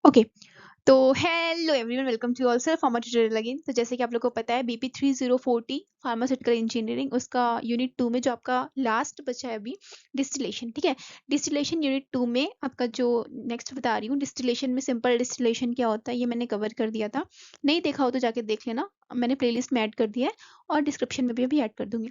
Okay, तो hello everyone, welcome to all sir pharma tutorial again. तो जैसे कि आप लोग को पता है बीपी 3040 फार्मास्यूटिकल इंजीनियरिंग, उसका यूनिट 2 में जो आपका लास्ट बचा है अभी डिस्टिलेशन, ठीक है। डिस्टिलेशन यूनिट 2 में आपका जो नेक्स्ट बता रही हूँ, डिस्टिलेशन में सिंपल डिस्टिलेशन क्या होता है ये मैंने कवर कर दिया था। नहीं देखा हो तो जाके देख लेना, मैंने प्लेलिस्ट में ऐड कर दिया है और डिस्क्रिप्शन में भी अभी ऐड कर दूंगी।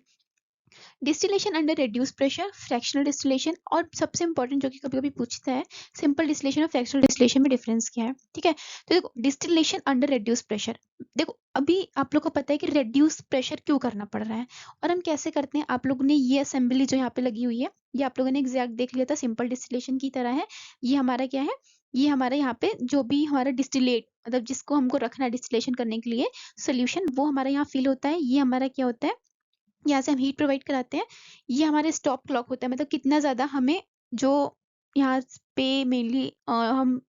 Distillation under reduce pressure, fractional distillation, और सबसे इंपॉर्टेंट जो कि कभी कभी पूछता है, सिंपल डिस्टिलेशन और फ्रैक्शनल डिस्टिलेशन में डिफरेंस क्या है, ठीक है। तो देखो, डिस्टिलेशन अंडर रिड्यूस प्रेशर, देखो अभी आप लोग को पता है कि रिड्यूस प्रेशर क्यों करना पड़ रहा है और हम कैसे करते हैं। आप लोगों ने ये असेंबली जो यहाँ पे लगी हुई है, ये आप लोगों ने एग्जैक्ट देख लिया था, सिंपल डिस्टिलेशन की तरह है। ये हमारा क्या है, ये हमारा यहाँ पे जो भी हमारा डिस्टिलेट, मतलब जिसको हमको रखना है डिस्टिलेशन करने के लिए सोल्यूशन, वो हमारा यहाँ फिल होता है। ये हमारा क्या होता है, यहाँ से हम हीट प्रोवाइड कराते हैं। ये हमारे स्टॉप क्लॉक होता है, मतलब कितना ज़्यादा हमें जो यहाँ पे मेनली हम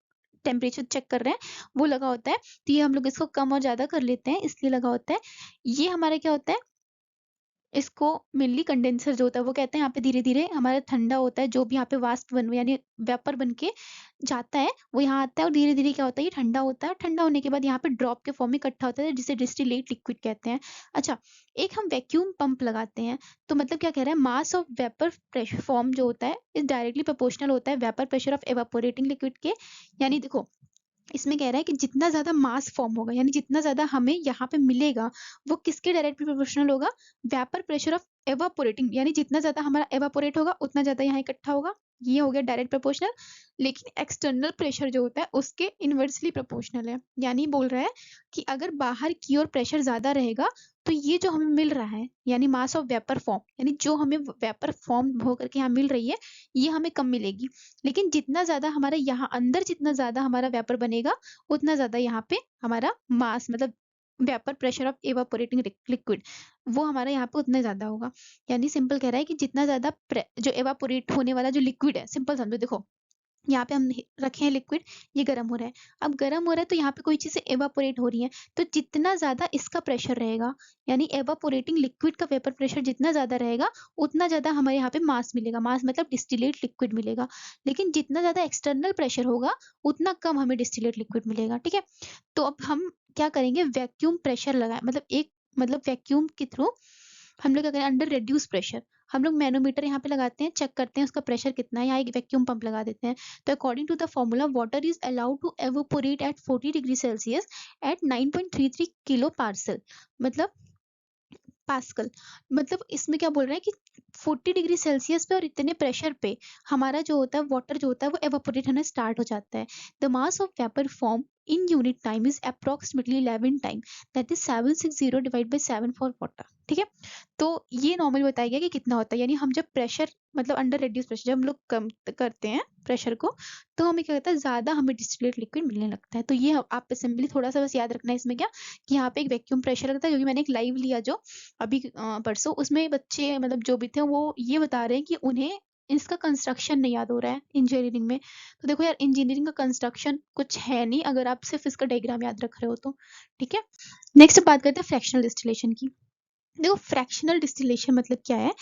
टेम्परेचर चेक कर रहे हैं वो लगा होता है। तो ये हम लोग इसको कम और ज़्यादा कर लेते हैं, इसलिए लगा होता है। ये हमारा क्या होता है, इसको मेनली कंडेंसर जो होता है वो कहते हैं। यहाँ पे धीरे धीरे हमारा ठंडा होता है, जो भी यहाँ पे वाष्प बन यानी वेपर बन के जाता है वो यहाँ आता है और धीरे धीरे क्या होता है, ये ठंडा होता है। ठंडा होने के बाद यहाँ पे ड्रॉप के फॉर्म में इकट्ठा होता है, जिसे डिस्टिलेट लिक्विड कहते हैं। अच्छा, एक हम वैक्यूम पंप लगाते हैं, तो मतलब क्या कह रहा है, mass of vapour pressure form जो होता है इस डायरेक्टली प्रोपोर्शनल होता है वेपर प्रेशर ऑफ एवापोरेटिंग लिक्विड के। यानी देखो, इसमें कह रहा है कि जितना ज़्यादा मास फॉर्म होगा, यानी जितना ज़्यादा हमें यहाँ पे मिलेगा, वो किसके डायरेक्टली प्रोपोर्शनल होगा, वेपर प्रेशर ऑफ एवापोरेटिंग, यानी जितना ज़्यादा हमारा एवापोरेट होगा उतना ज़्यादा यहाँ इकट्ठा होगा। ये हो गया डायरेक्ट प्रोपोर्शनल। लेकिन एक्सटर्नल प्रेशर जो होता है उसके इन्वर्सली प्रोपोर्शनल है। यानी बोल रहा है कि अगर बाहर की ओर प्रेशर ज़्यादा रहेगा तो ये जो हमें मिल रहा है, यानी मास ऑफ वेपर फॉर्म, यानी जो हमें वेपर फॉर्म होकर के यहाँ मिल रही है, ये हमें कम मिलेगी। लेकिन जितना ज़्यादा हमारा यहाँ अंदर, जितना ज़्यादा हमारा वेपर बनेगा, उतना ज़्यादा यहाँ पे हमारा मास, मतलब वेपर प्रेशर ऑफ एवापोरेटिंग लिक्विड, वो हमारा यहाँ पे उतना ज़्यादा होगा। यानी सिंपल कह रहा है कि जितना ज़्यादा जो एवापोरेट होने वाला जो लिक्विड है, सिंपल समझो, देखो यहाँ पे हम रखे हैं लिक्विड, ये गर्म हो रहा है। अब गर्म हो रहा है तो यहाँ पे कोई चीज़ें एवापोरेट हो रही हैं, तो जितना ज़्यादा इसका प्रेशर रहेगा, यानी एवापोरेटिंग लिक्विड का वेपर प्रेशर जितना ज़्यादा रहेगा, उतना ज़्यादा हमारे यहाँ पे मास मिलेगा। मास मतलब डिस्टिलेट लिक्विड मिलेगा। लेकिन जितना ज़्यादा एक्सटर्नल प्रेशर होगा, उतना कम हमें डिस्टिलेट लिक्विड मिलेगा, ठीक है। तो अब हम क्या करेंगे, वैक्यूम प्रेशर लगाए, मतलब वैक्यूम के थ्रू हम लोग क्या करें, अंडर रिड्यूस प्रेशर हम लोग मैनोमीटर यहाँ पे लगाते हैं, चेक करते हैं उसका प्रेशर कितना है। यहाँ एक वैक्यूम पंप लगा देते हैं। तो according to the formula, water is allowed to evaporate at 40 degree Celsius at 9.33 kilo parcel, मतलब पास्कल। मतलब इसमें क्या बोल रहा है कि 40 डिग्री सेल्सियस पे और इतने प्रेशर पे हमारा जो होता है वाटर जो होता है वो एवापोरेट होना स्टार्ट हो जाता है। The mass of vapour form in unit time is approximately 11 time, that is 760 divide by 7 for water, ठीक है। तो ये नॉर्मली बताया गया कि कितना होता है, यानी हम जब प्रेशर, मतलब अंडर रेड्यूस प्रेशर, जब हम लोग कम करते हैं प्रेशर को, तो हमें क्या होता है, ज़्यादा हमें डिस्टिलेट लिक्विड मिलने लगता है। तो ये आप असेंबली थोड़ा सा बस याद रखना है इसमें, क्या कि यहाँ पे एक वैक्यूम प्रेशर लगता है, क्योंकि मैंने एक लाइव लिया जो अभी परसों, उसमें बच्चे मतलब जो भी थे वो ये बता रहे हैं कि उन्हें इसका कंस्ट्रक्शन नहीं याद हो रहा है इंजीनियरिंग में। तो देखो यार, इंजीनियरिंग का कंस्ट्रक्शन कुछ है नहीं अगर आप सिर्फ इसका डायग्राम याद रख रहे हो तो, ठीक है। नेक्स्ट बात करते हैं फ्रैक्शनल डिस्टिलेशन की। देखो, फ्रैक्शनल डिस्टिलेशन मतलब क्या है,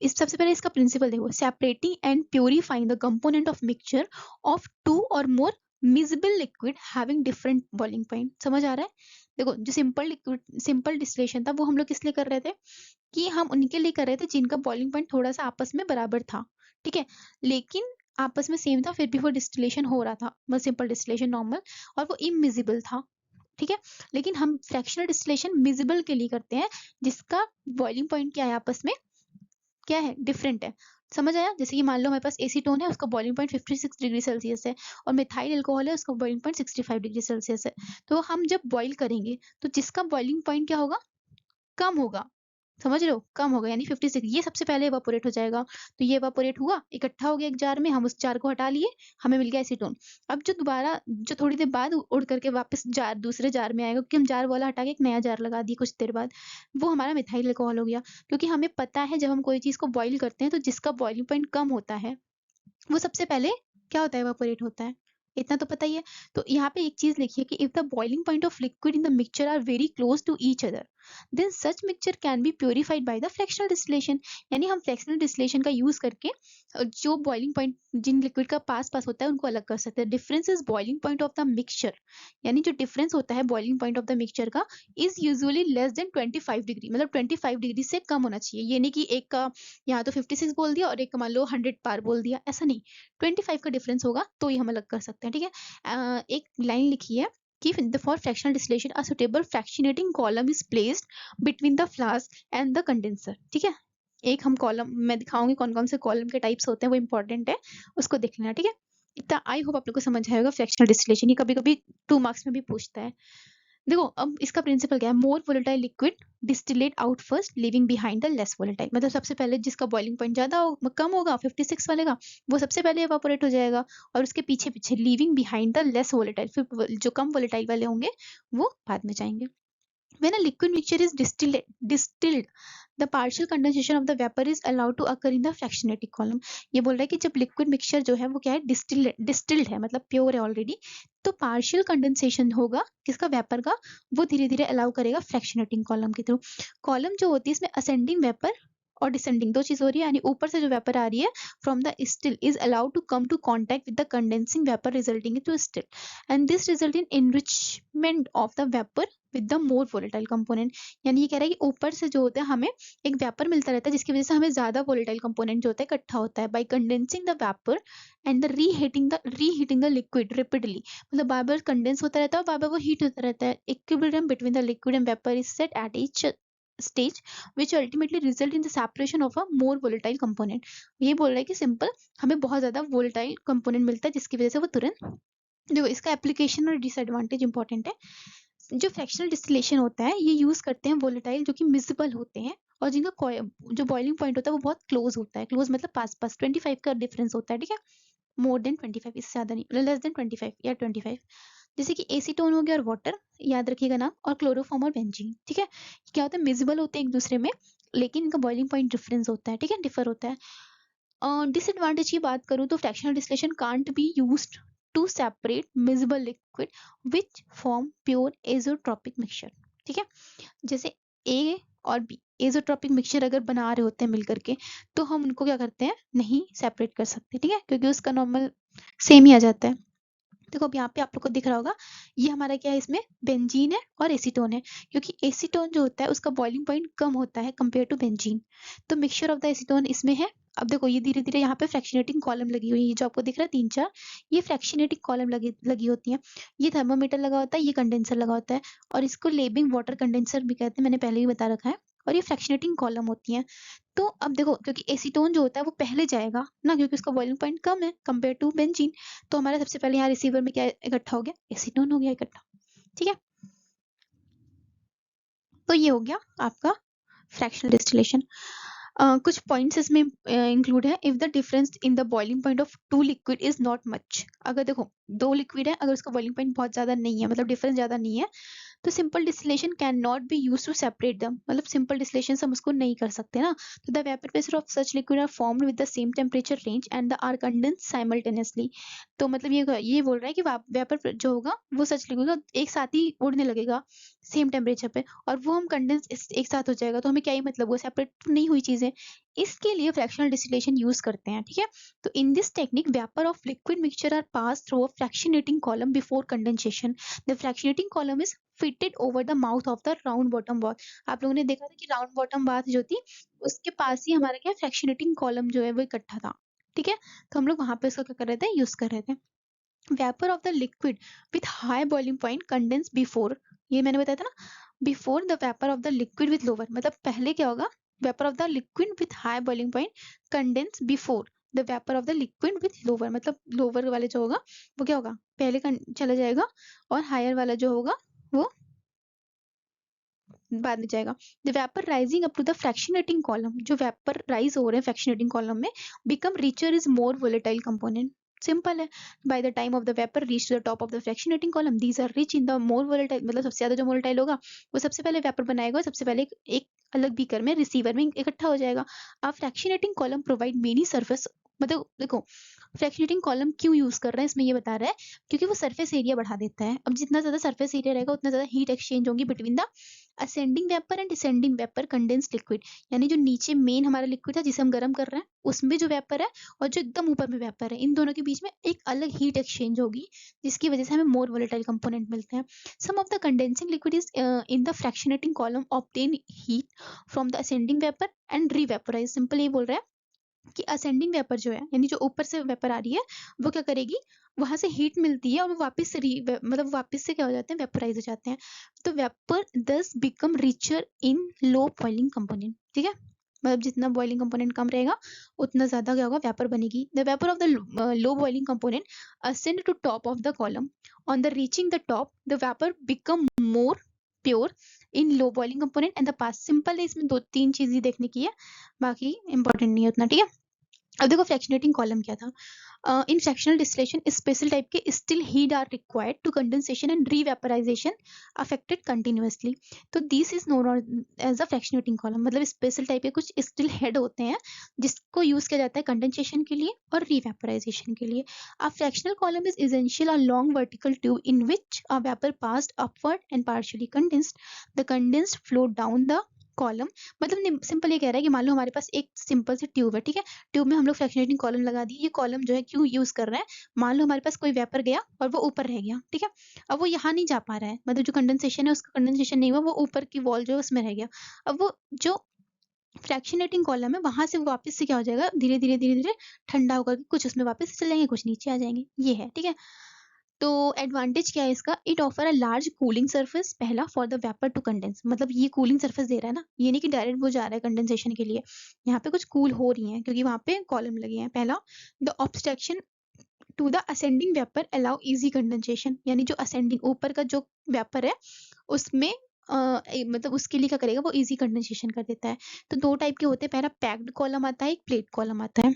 इस सबसे पहले इसका प्रिंसिपल देखो, separating and purifying the component of mixture of two or more miscible liquid having different boiling point. समझ आ रहा है। देखो, जो सिंपल डिस्टिलेशन था वो हम लोग किस लिए कर रहे थे, कि हम उनके लिए कर रहे थे जिनका बॉइलिंग पॉइंट थोड़ा सा आपस में बराबर था, ठीक है। लेकिन आपस में सेम था, फिर भी वो डिस्टिलेशन हो रहा था, मतलब सिंपल डिस्टिलेशन नॉर्मल, और वो इमिजिबल था, ठीक है। लेकिन हम फ्रैक्शनल डिस्टिलेशन मिजिबल के लिए करते हैं, जिसका बॉइलिंग पॉइंट क्या है, आपस में क्या है, डिफरेंट है। समझ आया। जैसे कि मान लो हमारे पास एसीटोन है, उसका बॉइलिंग पॉइंट 56 डिग्री सेल्सियस है, और मिथाइल अल्कोहल है, उसका बॉइलिंग पॉइंट 65 डिग्री सेल्सियस है। तो हम जब बॉइल करेंगे तो जिसका बॉइलिंग पॉइंट क्या होगा, कम होगा। समझ रहे हो, कम होगा, यानी 56, ये सबसे पहले इवापोरेट हो जाएगा। तो ये इवापोरेट हुआ, इकट्ठा हो गया एक जार में, हम उस जार को हटा लिए, हमें मिल गया एसीटोन। अब जो दोबारा, जो थोड़ी देर बाद उड़ करके वापस जार दूसरे जार में आएगा, क्योंकि हम जार वाला हटा के एक नया जार लगा दिए कुछ देर बाद, वो हमारा मिथाइल अल्कोहल हो गया। क्योंकि हमें पता है जब हम कोई चीज़ को बॉईल करते हैं तो जिसका बॉइलिंग पॉइंट कम होता है वो सबसे पहले क्या होता है, इवापोरेट होता है। इतना तो पता ही है। तो यहाँ पे एक चीज लिखिए कि if the boiling point of liquid in the mixture are very close to each other, then such mixture can be purified by the fractional distillation. यानी हम फ्रैक्शनल डिस्टिलेशन का यूज करके जो बॉइलिंग पॉइंट जिन लिक्विड का पास पास होता है उनको अलग कर सकते हैं। Difference is boiling point of the mixture, यानी जो डिफरेंस होता है boiling point of the mixture का is usually less than 25 degree, मतलब 25 डिग्री से कम होना चाहिए। ये नहीं कि एक का यहाँ तो 56 बोल दिया और एक का मान लो 100 पार बोल दिया, ऐसा नहीं। 25 का डिफरेंस होगा तो ही हम अलग कर सकते हैं, ठीक है। एक लाइन लिखी है कि for fractional distillation a suitable fractionating column is placed between the flask and the condenser, ठीक है। एक हम कॉलम मैं दिखाऊंगी कौन कौन से कॉलम के टाइप्स होते हैं, वो इंपॉर्टेंट है, उसको देख लेना, ठीक है। इतना आई होप आप लोग को समझ आएगा फ्रैक्शनल डिस्टिलेशन। ये कभी कभी 2 मार्क्स में भी पूछता है। देखो अब इसका प्रिंसिपल क्या है, more volatile liquid distillate out first leaving behind the less volatile. मतलब सबसे पहले जिसका बॉइलिंग पॉइंट ज्यादा कम होगा 56 वाले का, वो सबसे पहले एवापोरेट हो जाएगा और उसके पीछे पीछे living behind the less volatile, फिर जो कम वोलेटाइल वाले होंगे वो बाद में जाएंगे। When a liquid mixture is distilled, the partial condensation of the vapor is allowed to occur in the fractionating column. ये बोल रहा है कि जब लिक्विड मिक्सचर जो है वो क्या है, डिस्टिल्ड है, मतलब प्योर है ऑलरेडी, तो पार्शियल कंडेंसेशन होगा किसका, वेपर का, वो धीरे धीरे अलाउ करेगा फ्रैक्शनेटिंग कॉलम के थ्रू। कॉलम जो होती है इसमें असेंडिंग वेपर और डिसेंडिंग दो चीज हो रही है, यानी ऊपर से जो वेपर आ रही है from the still is allowed to come to contact with the condensing vapour resulting in to still, and this result in enrichment of the vapour with the more volatile component. यानी ये कह रहा है कि ऊपर से जो होता है हमें एक वेपर मिलता रहता है जिसकी वजह से हमें ज्यादा वोलेटाइल कंपोनेंट जो होता है इकट्ठा होता है by condensing the vapour and the reheating the liquid repeatedly. मतलब बार बार कंडेंस होता रहता है और बार बार वो हीट होता रहता है। Equilibrium between the liquid and vapour is set at each stage which ultimately result in the separation of a more volatile component। ये बोल रहा है कि सिंपल हमें बहुत ज्यादा वोलेटाइल कंपोनेंट मिलता है जिसकी वजह से वो तुरंत, देखो इसका एप्लीकेशन और डिसएडवांटेज इंपॉर्टेंट है। जो फ्रैक्शनल डिस्टिलेशन होता है ये यूज करते हैं वोलेटाइल जो कि मिसिबल होते हैं और जिनका जो बॉइलिंग पॉइंट होता है वो बहुत क्लोज होता है। क्लोज मतलब पास पास 25 का डिफरेंस होता है, ठीक है। मोर देन 25, इससे ज्यादा नहीं, लेस देन 25 या 25। जैसे कि एसीटोन हो गया और वाटर, याद रखिएगा नाम, और क्लोरोफॉर्म और बेंजीन, ठीक है। क्या होता है, मिसिबल होते हैं एक दूसरे में लेकिन इनका बॉइलिंग पॉइंट डिफरेंस होता है, ठीक है, डिफर होता है। डिसएडवांटेज की बात करूं तो fractional distillation can't be used to separate miscible liquid which form pure azeotropic mixture, ठीक है। जैसे ए और बी एजोट्रोपिक मिक्सचर अगर बना रहे होते हैं मिल करके तो हम उनको क्या करते हैं, नहीं सेपरेट कर सकते, ठीक है, क्योंकि उसका नॉर्मल सेम ही आ जाता है। देखो अब यहाँ पे आप लोग को दिख रहा होगा ये हमारा क्या है, इसमें बेंजीन है और एसीटोन है, क्योंकि एसीटोन जो होता है उसका बॉइलिंग पॉइंट कम होता है कंपेयर टू बेंजीन, तो मिक्सचर ऑफ द एसीटोन इसमें है। अब देखो ये धीरे धीरे यहाँ पे फ्रैक्शनेटिंग कॉलम लगी हुई है जो आपको दिख रहा है 3-4, ये फ्रैक्शनेटिंग कॉलम लगी होती है। ये थर्मोमीटर लगा होता है, ये कंडेंसर लगा होता है और इसको लेबिंग वाटर कंडेंसर भी कहते हैं, मैंने पहले ही बता रखा है। और ये फ्रैक्शनेटिंग कॉलम होती है। तो अब देखो क्योंकि एसीटोन जो होता है वो पहले जाएगा ना, क्योंकि उसका बॉइलिंग पॉइंट कम है कंपेयर टू बेंजीन, तो हमारा सबसे पहले यहाँ रिसीवर में क्या इकट्ठा हो गया, एसीटोन हो गया इकट्ठा, ठीक है। तो ये हो गया आपका फ्रैक्शनल डिस्टिलेशन। कुछ पॉइंट्स इसमें इंक्लूड है। If the difference in the boiling point of two liquid is not much, अगर देखो दो लिक्विड है अगर उसका बॉइलिंग पॉइंट बहुत ज्यादा नहीं है, मतलब डिफरेंस ज्यादा नहीं है, तो simple distillation can not be use to separate them, मतलब सिंपल डिस्टिलेशन हम उसको नहीं कर सकते ना। तो the vapour phase of such liquid are formed with the same temperature range and the are condense simultaneously. तो मतलब ये बोल रहा है कि वेपर जो होगा वो सच लिक्विड का एक साथ ही उड़ने लगेगा सेम टेम्परेचर पे और वो हम कंडेंस एक साथ हो जाएगा, तो हमें क्या ही मतलब, वो सेपरेट नहीं हुई चीजें, इसके लिए फ्रैक्शनल डिस्टिलेशन यूज करते हैं, ठीक है। तो in this technique vapour of liquid mixture are pass through a fractionating column before condensation. The fractionating column is fitted over the mouth of the round bottom bath. आप लोगों ने देखा था कि राउंड बॉटम बाथ जो थी उसके पास ही हमारा क्या फ्रैक्शनेटिंग कॉलम जो है वो इकट्ठा था, ठीक है। तो हम लोग वहां पे उसका क्या कर रहे थे, यूज कर रहे थे। Vapour of the liquid with high boiling point condense before, ये मैंने बताया था ना, before the vapour of the liquid with lower, मतलब पहले क्या होगा, vapour of the liquid with high boiling point condense before the vapour of the liquid with lower, मतलब लोअर वाले जो होगा वो क्या होगा, पहले चला जाएगा और हायर वाला जो होगा वो बाद में जाएगा। The vapour rising up to the fractionating column, जो वेपर राइज हो रहे हैं फ्रैक्शनेटिंग कॉलम में, become richer is more volatile component. Simple है, by the time of the vapour reach to the top of the fractionating column these are rich in the more volatile, मतलब सबसे ज्यादा जो volatile होगा वो सबसे पहले वेपर बनाएगा और सबसे पहले एक अलग बीकर में रिसीवर में इकट्ठा हो जाएगा। अब fractionating column provide many surface, मतलब देखो फ्रैक्शनेटिंग कॉलम क्यों यूज कर रहे हैं इसमें ये बता रहा है, क्योंकि वो सरफेस एरिया बढ़ा देता है। अब जितना ज्यादा सरफेस एरिया रहेगा उतना ज्यादा हीट एक्सचेंज होगी between the ascending vapour and descending vapour condensed liquid, यानी जो नीचे मेन हमारा लिक्विड है जिसे हम गर्म कर रहे हैं उसमें जो वेपर है और जो एकदम ऊपर में वेपर है, इन दोनों के बीच में एक अलग हीट एक्सचेंज होगी जिसकी वजह से हमें मोर वोलेटाइल कंपोनेंट मिलते हैं। Some of the condensing liquid is in the fractionating column obtain heat from the ascending vapour and revaporise. Simple ये बोल रहा है कि असेंडिंग वेपर जो है यानी जो ऊपर से वेपर आ रही है वो क्या करेगी, वहां से हीट मिलती है और वो वापस से मतलब वापस से क्या हो जाते हैं, वेपराइज हो जाते हैं। तो vapour thus become richer in low boiling component. ठीक है, मतलब जितना बॉइलिंग कंपोनेंट कम रहेगा उतना ज्यादा क्या होगा, वेपर बनेगी। The vapour of the low boiling component ascend to top of the column, on the reaching the top the vapour become more pure in low boiling component and the pass. Simple है, इसमें 2-3 चीज ही देखने की है, बाकी important नहीं है उतना। ठीक है, अब देखो फ्रैक्शनेटिंग कॉलम क्या था। In fractional distillation special type के still heat are required to condensation and revaporisation affected continuously. तो this is known as a fractionating column, मतलब स्पेशल टाइप के कुछ स्टिल हेड होते हैं जिसको यूज किया जाता है कंडेंसेशन के लिए और रीवेपराइजेशन के लिए। A fractional column is essential a long vertical tube in which a vapour passed upward and partially condensed. The condensed flow down the column. मतलब सिंपल ये कह रहा है कि मान लो हमारे पास एक सिंपल सी ट्यूब है, ठीक है, ट्यूब में हम लोग फ्रैक्शनेटिंग कॉलम लगा दी। ये कॉलम जो है क्यों यूज कर रहे हैं, मान लो हमारे पास कोई वेपर गया और वो ऊपर रह गया, ठीक है, अब वो यहाँ नहीं जा पा रहा है, मतलब जो कंडेंसेशन है उसका कंडेंसेशन नहीं हुआ, वो ऊपर की वॉल जो है उसमें रह गया। अब वो जो फ्रैक्शनेटिंग कॉलम है वहां से वापस से क्या हो जाएगा, धीरे धीरे धीरे धीरे ठंडा होकर के कुछ उसमें वापस चले जाएंगे, कुछ नीचे आ जाएंगे, ये है। ठीक है, तो एडवांटेज क्या है इसका, it offer a large cooling surface, पहला for the vapour to condense, मतलब ये कूलिंग सरफेस दे रहा है ना, ये नहीं कि डायरेक्ट वो जा रहा है कंडेंसेशन के लिए, यहाँ पे कुछ कूल हो रही है क्योंकि वहां पे कॉलम लगे हैं। पहला, the obstruction to the ascending vapour allow easy condensation, यानी जो असेंडिंग ऊपर का जो वेपर है उसमें मतलब उसके लिए क्या करेगा, वो इजी कंडेंसेशन कर देता है। तो दो टाइप के होते हैं, पहला पैक्ड कॉलम आता है, एक प्लेट कॉलम आता है।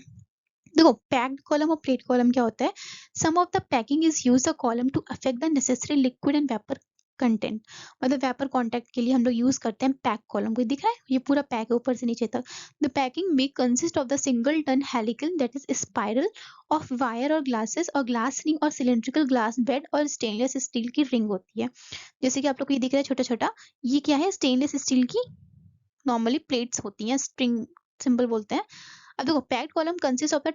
देखो पैक्ड कॉलम और प्लेट कॉलम क्या होता है, some of the packing is use the column to affect the necessary liquid and vapour content, मतलब वेपर कांटेक्ट के लिए हम लोग यूज करते हैं पैक कॉलम को, दिख रहा है ये पूरा पैक है ऊपर से नीचे तक। The packing may consist of the single turn helical that is spiral of wire और ग्लासेस और ग्लास रिंग और सिलेंड्रिकल ग्लास बेड और स्टेनलेस स्टील की रिंग होती है। जैसे कि आप लोग को ये दिख रहा है छोटा छोटा, ये क्या है, स्टेनलेस स्टील की नॉर्मली प्लेट्स होती हैं, स्प्रिंग सिंबल बोलते हैं। अब देखो packed column consist of the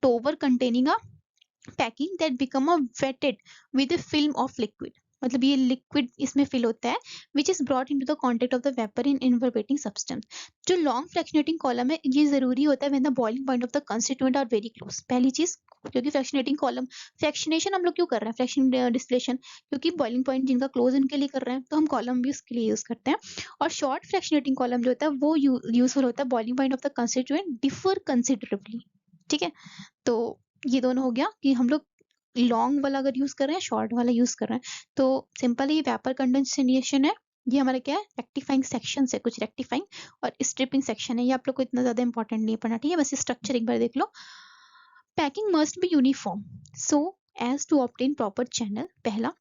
tower containing a packing that become a wetted with a film of liquid, मतलब ये लिक्विड इसमें फिल होता है which is brought into the contact of the vapour in inverting substance. जो long fractionating column है ये जरूरी होता है when the boiling point of the constituent are very close. पहली चीज, क्योंकि फ्रैक्शनेटिंग कॉलम, फ्रैक्शनेशन हम लोग क्यों कर रहे हैं, फ्रैक्शन डिस्टिलेशन, क्योंकि बॉइलिंग पॉइंट जिनका क्लोज उनके लिए कर रहे हैं तो हम कॉलम भी उसके लिए यूज करते हैं। और शॉर्ट फ्रैक्शनेटिंग कॉलम जो होता है वो यूजफुल होता है boiling point of the constituent differ considerably. ठीक है, तो ये दोनों हो गया कि हम लोग लॉन्ग वाला अगर यूज कर रहे हैं, शॉर्ट वाला यूज कर रहे हैं। तो सिंपल ये वेपर कंडेंसेशन है, ये हमारा क्या है, रेक्टिफाइंग सेक्शन है, कुछ रेक्टिफाइंग और स्ट्रिपिंग सेक्शन है, ये आप लोग को इतना ज्यादा इंपॉर्टेंट नहीं पढ़ना, ठीक है, बस स्ट्रक्चर एक बार देख लो। Packing must be uniform so as to obtain proper channel, पहला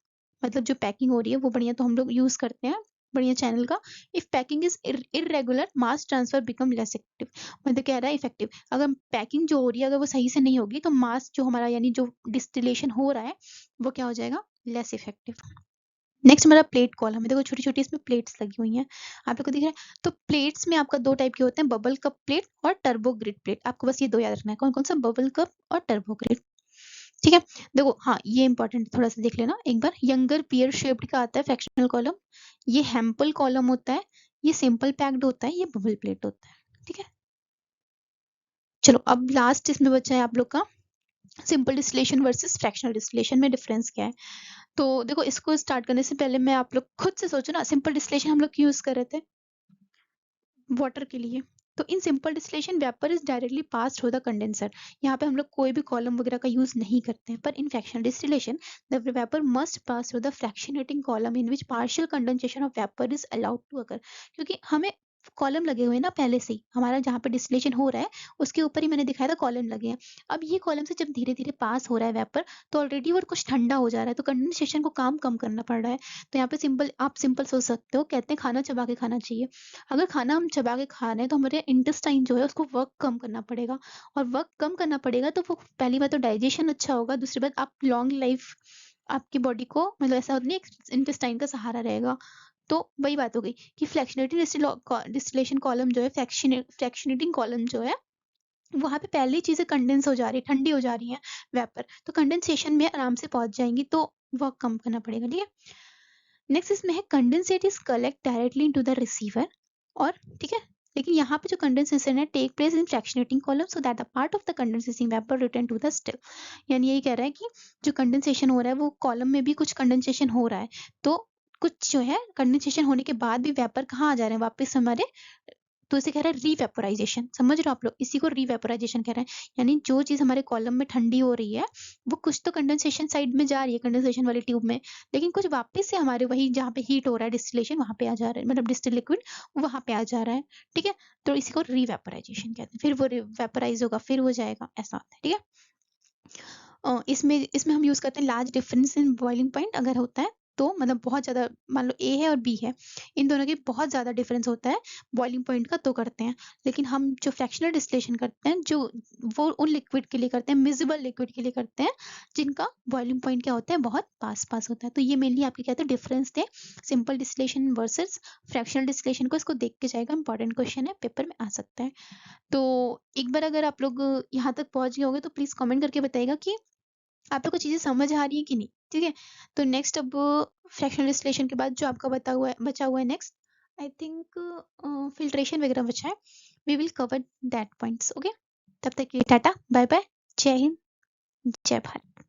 मतलब जो पैकिंग हो रही है वो बढ़िया तो हम लोग यूज करते हैं बढ़िया चैनल का। If packing is irregular mass transfer become less effective, मतलब कह रहा है इफेक्टिव, अगर पैकिंग जो हो रही है अगर वो सही से नहीं होगी तो मास जो हमारा यानी जो डिस्टिलेशन हो रहा है वो क्या हो जाएगा, लेस इफेक्टिव। नेक्स्ट हमारा प्लेट कॉलम है, देखो छोटी छोटी इसमें प्लेट्स लगी हुई हैं, आप लोग को दिख रहा है। तो प्लेट्स में आपका दो टाइप के होते हैं, बबल कप प्लेट और टर्बो ग्रिड प्लेट, आपको बस ये दो याद रखना है, कौन कौन सा, बबल कप और टर्बो ग्रिड। ठीक है, देखो हाँ ये इंपॉर्टेंट थोड़ा सा देख लेना एक बार। यंगर पियर शेप्ड का आता है फ्रैक्शनल कॉलम, ये हेम्पल कॉलम होता है, ये सिंपल पैक्ड होता है, ये बबल प्लेट होता है। ठीक है, चलो अब लास्ट इसमें बचा है आप लोग का simple distillation versus fractional distillation में डिफरेंस क्या है। तो देखो इसको स्टार्ट करने से पहले मैं आप लोग खुद से सोचो ना, सिंपल डिस्टिलेशन हम लोग क्यों यूज कर रहे थे, वाटर के लिए। तो in simple distillation vapour is directly pass through the condenser, यहाँ पे हम लोग कोई भी कॉलम वगैरह का यूज नहीं करते हैं। पर in fractional distillation the vapour must pass through the fractionating column in which partial condensation of vapour is allowed to occur, क्योंकि हमें कॉलम लगे हुए हैं ना पहले से ही, हमारा जहाँ पे डिस्टिलेशन हो रहा है उसके ऊपर ही मैंने दिखाया था कॉलम लगे हैं। अब ये कॉलम से जब धीरे धीरे पास हो रहा है वेपर, तो ऑलरेडी वो कुछ ठंडा हो जा रहा है, तो कंडेंसेशन को काम कम करना पड़ रहा है। तो यहाँ पे आप सिंपल सोच सकते हो, कहते हैं खाना चबा के खाना चाहिए। अगर खाना हम चबा के खा रहे हैं तो हमारे इंटेस्टाइन जो है उसको वर्क कम करना पड़ेगा, और वर्क कम करना पड़ेगा तो वो पहली बात तो डाइजेशन अच्छा होगा, दूसरी बात आप लॉन्ग लाइफ आपकी बॉडी को, मतलब ऐसा होता नहीं इंटेस्टाइन का सहारा रहेगा। तो वही बात हो गई कि फ्लैक्शनेटिंग डिस्टिलेशन कॉलम जो है, फ्रैक्शनेटिंग कॉलम जो है, वहाँ पे पहले ही चीजें कंडेंस हो जा रही है, ठंडी हो जा रही है वेपर, तो कंडेंसेशन में आराम से पहुंच जाएंगी, तो वर्क कम करना पड़ेगा। ठीक है, नेक्स्ट इसमें है condensate is collect directly into the receiver, और ठीक है, लेकिन यहाँ पे जो कंडेंसेशन है take place in fractionating column so that the part of the condensating vapour return to the still. यानी यही कह रहा है कि जो कंडेंसेशन हो रहा है वो कॉलम में भी कुछ कंडेंसेशन हो रहा है, तो कुछ जो है कंडेंसेशन होने के बाद भी वेपर कहाँ आ जा रहे हैं, वापस हमारे, तो इसे कह रहा है रीवेपोराइजेशन। समझ रहे हो आप लोग, इसी को रीवेपोराइजेशन कह रहे हैं। यानी जो चीज हमारे कॉलम में ठंडी हो रही है वो कुछ तो कंडेंसेशन साइड में जा रही है, कंडेंसेशन वाली ट्यूब में, लेकिन कुछ वापस से हमारे वही जहाँ पे हीट हो रहा है डिस्टिलेशन वहां पे आ जा रहा है, मतलब डिस्टिल लिक्विड वहां पे आ जा रहा है। ठीक है, तो इसी को रीवेपोराइजेशन कहते हैं, फिर वो वेपोराइज होगा फिर हो जाएगा, ऐसा होता है। ठीक है, इसमें इसमें हम यूज करते हैं large difference in boiling point अगर होता है तो, मतलब बहुत ज्यादा, मान लो ए है और बी है, इन दोनों की बहुत ज्यादा डिफरेंस होता है बॉइलिंग पॉइंट का, तो करते हैं। लेकिन हम जो फ्रैक्शनल डिस्टिलेशन करते हैं जो, वो उन लिक्विड के लिए करते हैं, मिजिबल लिक्विड के लिए करते हैं जिनका बॉइलिंग पॉइंट क्या होता है, बहुत पास पास होता है। तो ये मेनली आपके क्या थे डिफरेंस थे, simple distillation versus fractional distillation को, इसको देख के जाएगा, इंपॉर्टेंट क्वेश्चन है, पेपर में आ सकता है। तो एक बार अगर आप लोग यहाँ तक पहुंच गए होंगे तो प्लीज कमेंट करके बताइएगा कि आप लोग को चीजें समझ आ रही है कि नहीं। ठीक है, तो नेक्स्ट अब फ्रैक्शनल डिस्टिलेशन के बाद जो आपका बचा हुआ है नेक्स्ट, आई थिंक फिल्ट्रेशन वगैरह बचा है, we will cover that points. Okay, तब तक के लिए टाटा बाय बाय, जय हिंद, जय भारत।